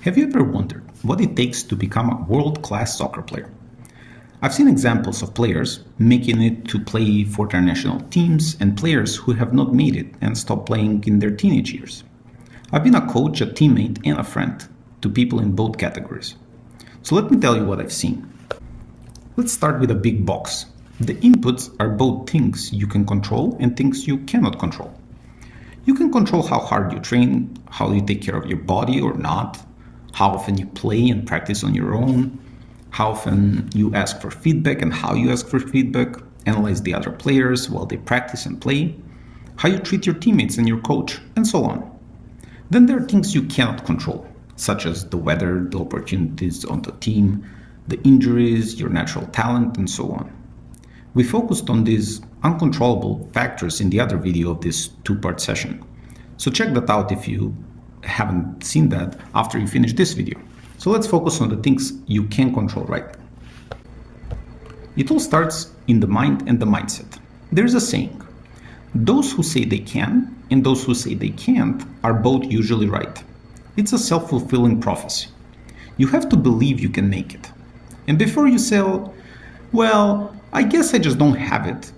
Have you ever wondered what it takes to become a world-class soccer player? I've seen examples of players making it to play for their national teams and players who have not made it and stopped playing in their teenage years. I've been a coach, a teammate, and a friend to people in both categories. So let me tell you what I've seen. Let's start with a big box. The inputs are both things you can control and things you cannot control. You can control how hard you train, how you take care of your body or not, how often you play and practice on your own, how often you ask for feedback and how you ask for feedback, analyze the other players while they practice and play, how you treat your teammates and your coach, and so on. Then there are things you cannot control, such as the weather, the opportunities on the team, the injuries, your natural talent, and so on. We focused on these uncontrollable factors in the other video of this two-part session. So check that out if you haven't seen that after you finish this video. So let's focus on the things you can control right now. It all starts in the mind and the mindset. There's a saying, those who say they can and those who say they can't are both usually right. It's a self-fulfilling prophecy. You have to believe you can make it. And before you say, well, I guess I just don't have it.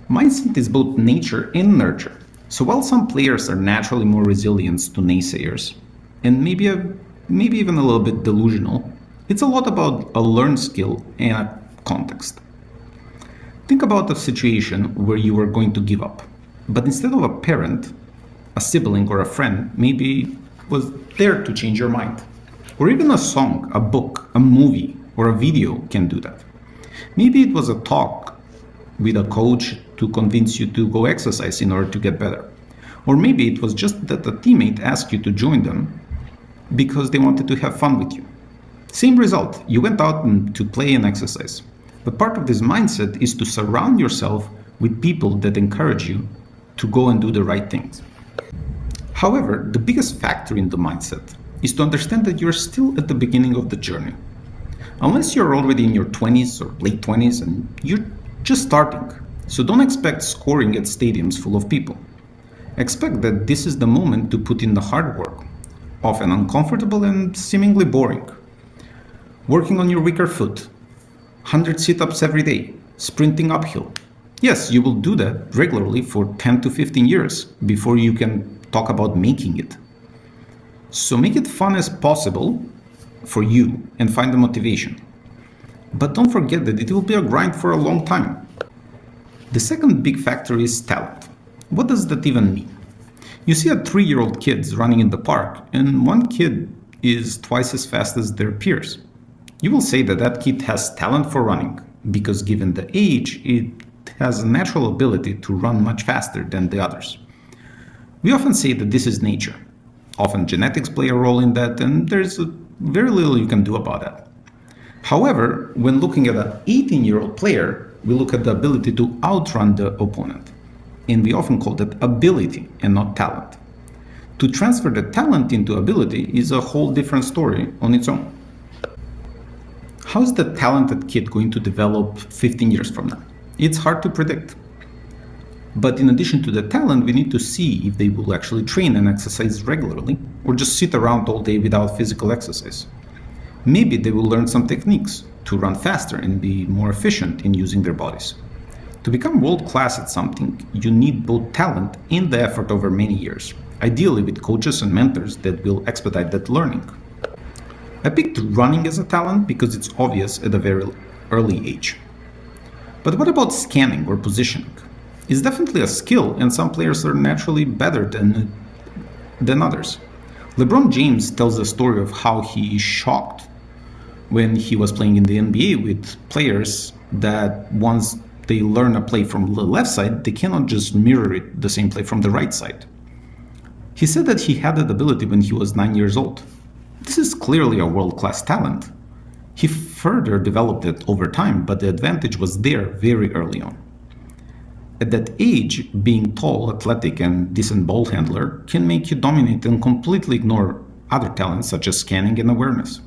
Mindset is both nature and nurture. So while some players are naturally more resilient to naysayers, and maybe even a little bit delusional, it's a lot about a learned skill and a context. Think about a situation where you were going to give up, but instead of a parent, a sibling or a friend maybe was there to change your mind. Or even a song, a book, a movie, or a video can do that. Maybe it was a talk with a coach to convince you to go exercise in order to get better. Or maybe it was just that a teammate asked you to join them because they wanted to have fun with you. Same result, you went out to play and exercise. But part of this mindset is to surround yourself with people that encourage you to go and do the right things. However, the biggest factor in the mindset is to understand that you're still at the beginning of the journey. Unless you're already in your 20s or late 20s and you're just starting. So don't expect scoring at stadiums full of people. Expect that this is the moment to put in the hard work, often uncomfortable and seemingly boring. Working on your weaker foot, 100 sit-ups every day, sprinting uphill. Yes, you will do that regularly for 10 to 15 years before you can talk about making it. So make it fun as possible for you and find the motivation. But don't forget that it will be a grind for a long time. The second big factor is talent. What does that even mean? You see a 3-year-old kids running in the park and one kid is twice as fast as their peers. You will say that that kid has talent for running because given the age, it has a natural ability to run much faster than the others. We often say that this is nature. Often genetics play a role in that and there's very little you can do about that. However, when looking at an 18-year-old player, we look at the ability to outrun the opponent. And we often call that ability and not talent. To transfer the talent into ability is a whole different story on its own. How is the talented kid going to develop 15 years from now? It's hard to predict. But in addition to the talent, we need to see if they will actually train and exercise regularly or just sit around all day without physical exercise. Maybe they will learn some techniques to run faster and be more efficient in using their bodies. To become world-class at something, you need both talent and the effort over many years, ideally with coaches and mentors that will expedite that learning. I picked running as a talent because it's obvious at a very early age. But what about scanning or positioning? It's definitely a skill and some players are naturally better than others. Lebron James tells the story of how he is shocked when he was playing in the NBA with players that once they learn a play from the left side, they cannot just mirror it, the same play from the right side. He said that he had that ability when he was 9 years old. This is clearly a world-class talent. He further developed it over time, but the advantage was there very early on. At that age, being tall, athletic, and decent ball handler can make you dominate and completely ignore other talents such as scanning and awareness.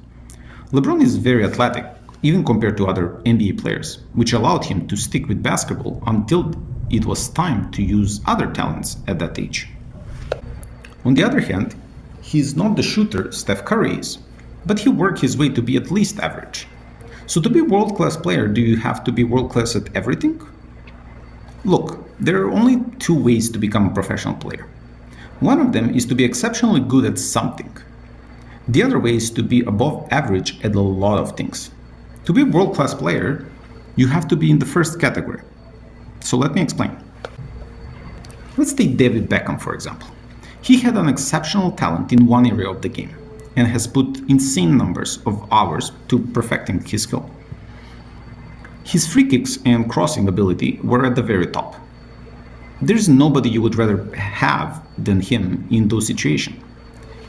LeBron is very athletic, even compared to other NBA players, which allowed him to stick with basketball until it was time to use other talents at that age. On the other hand, He's not the shooter Steph Curry is, but he worked his way to be at least average. So to be a world-class player, do you have to be world-class at everything? Look, there are only two ways to become a professional player. One of them is to be exceptionally good at something. The other way is to be above average at a lot of things. To be a world-class player, you have to be in the first category. So let me explain. Let's take David Beckham, for example. He had an exceptional talent in one area of the game and has put insane numbers of hours to perfecting his skill. His free kicks and crossing ability were at the very top. There's nobody you would rather have than him in those situations.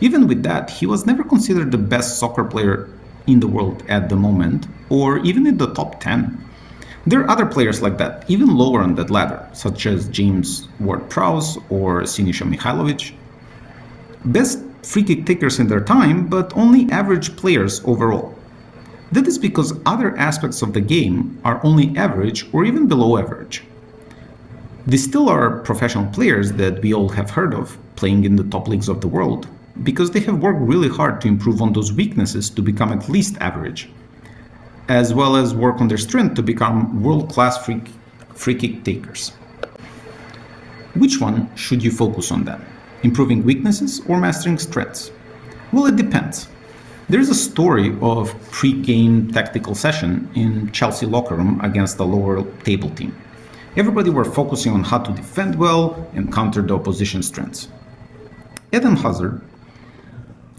Even with that, he was never considered the best soccer player in the world at the moment, or even in the top 10. There are other players like that, even lower on that ladder, such as James Ward-Prowse or Sinisa Mihajlovic. Best free kick takers in their time, but only average players overall. That is because other aspects of the game are only average or even below average. They still are professional players that we all have heard of, playing in the top leagues of the world, because they have worked really hard to improve on those weaknesses to become at least average, as well as work on their strength to become world-class free kick takers. Which one should you focus on then? Improving weaknesses or mastering strengths? Well, it depends. There's a story of pre-game tactical session in Chelsea locker room against a lower table team. Everybody were focusing on how to defend well and counter the opposition strengths. Eden Hazard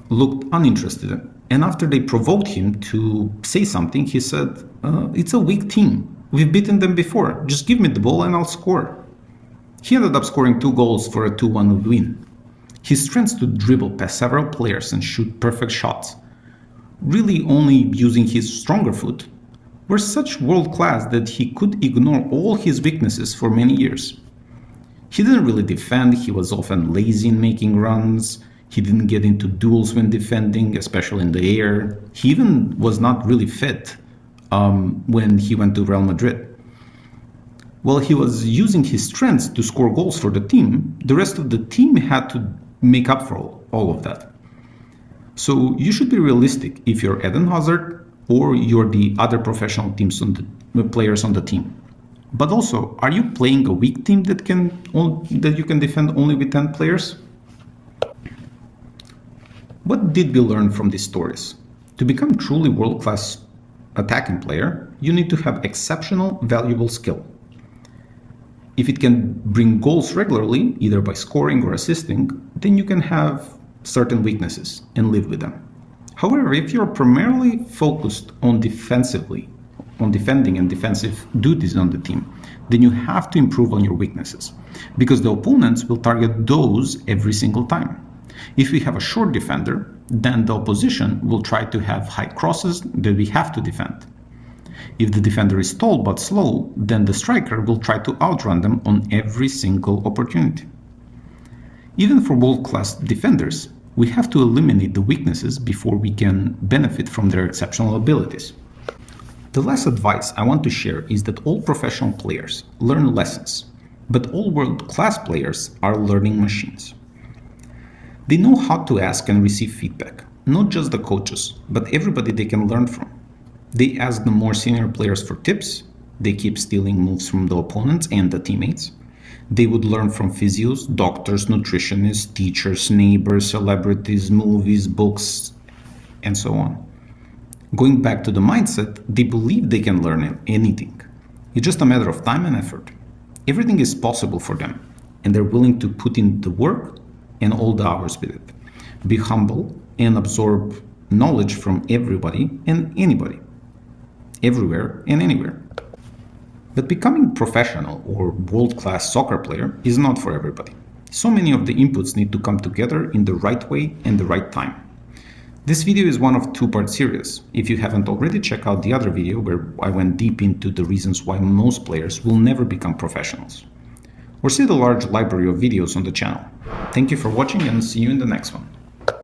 looked uninterested, and after they provoked him to say something, he said, "It's a weak team. We've beaten them before. Just give me the ball and I'll score." He ended up scoring 2 goals for a 2-1 win. His strengths to dribble past several players and shoot perfect shots, really only using his stronger foot, were such world-class that he could ignore all his weaknesses for many years. He didn't really defend, he was often lazy in making runs, he didn't get into duels when defending, especially in the air. He even was not really fit when he went to Real Madrid. While he was using his strengths to score goals for the team, the rest of the team had to make up for all of that. So you should be realistic if you're Eden Hazard or you're the other professional teams players on the team. But also, are you playing a weak team that you can defend only with 10 players? What did we learn from these stories? To become truly world-class attacking player, you need to have exceptional, valuable skill. If it can bring goals regularly, either by scoring or assisting, then you can have certain weaknesses and live with them. However, if you're primarily focused on defending and defensive duties on the team, then you have to improve on your weaknesses, because the opponents will target those every single time. If we have a short defender, then the opposition will try to have high crosses that we have to defend. If the defender is tall but slow, then the striker will try to outrun them on every single opportunity. Even for world-class defenders, we have to eliminate the weaknesses before we can benefit from their exceptional abilities. The last advice I want to share is that all professional players learn lessons, but all world-class players are learning machines. They know how to ask and receive feedback, not just the coaches, but everybody they can learn from. They ask the more senior players for tips, they keep stealing moves from the opponents and the teammates. They would learn from physios, doctors, nutritionists, teachers, neighbors, celebrities, movies, books, and so on. Going back to the mindset, they believe they can learn anything. It's just a matter of time and effort. Everything is possible for them, and they're willing to put in the work and all the hours with it. Be humble and absorb knowledge from everybody and anybody, everywhere and anywhere. But becoming professional or world-class soccer player is not for everybody. So many of the inputs need to come together in the right way and the right time. This video is one of 2-part series. If you haven't already, check out the other video where I went deep into the reasons why most players will never become professionals. Or see the large library of videos on the channel. Thank you for watching and see you in the next one.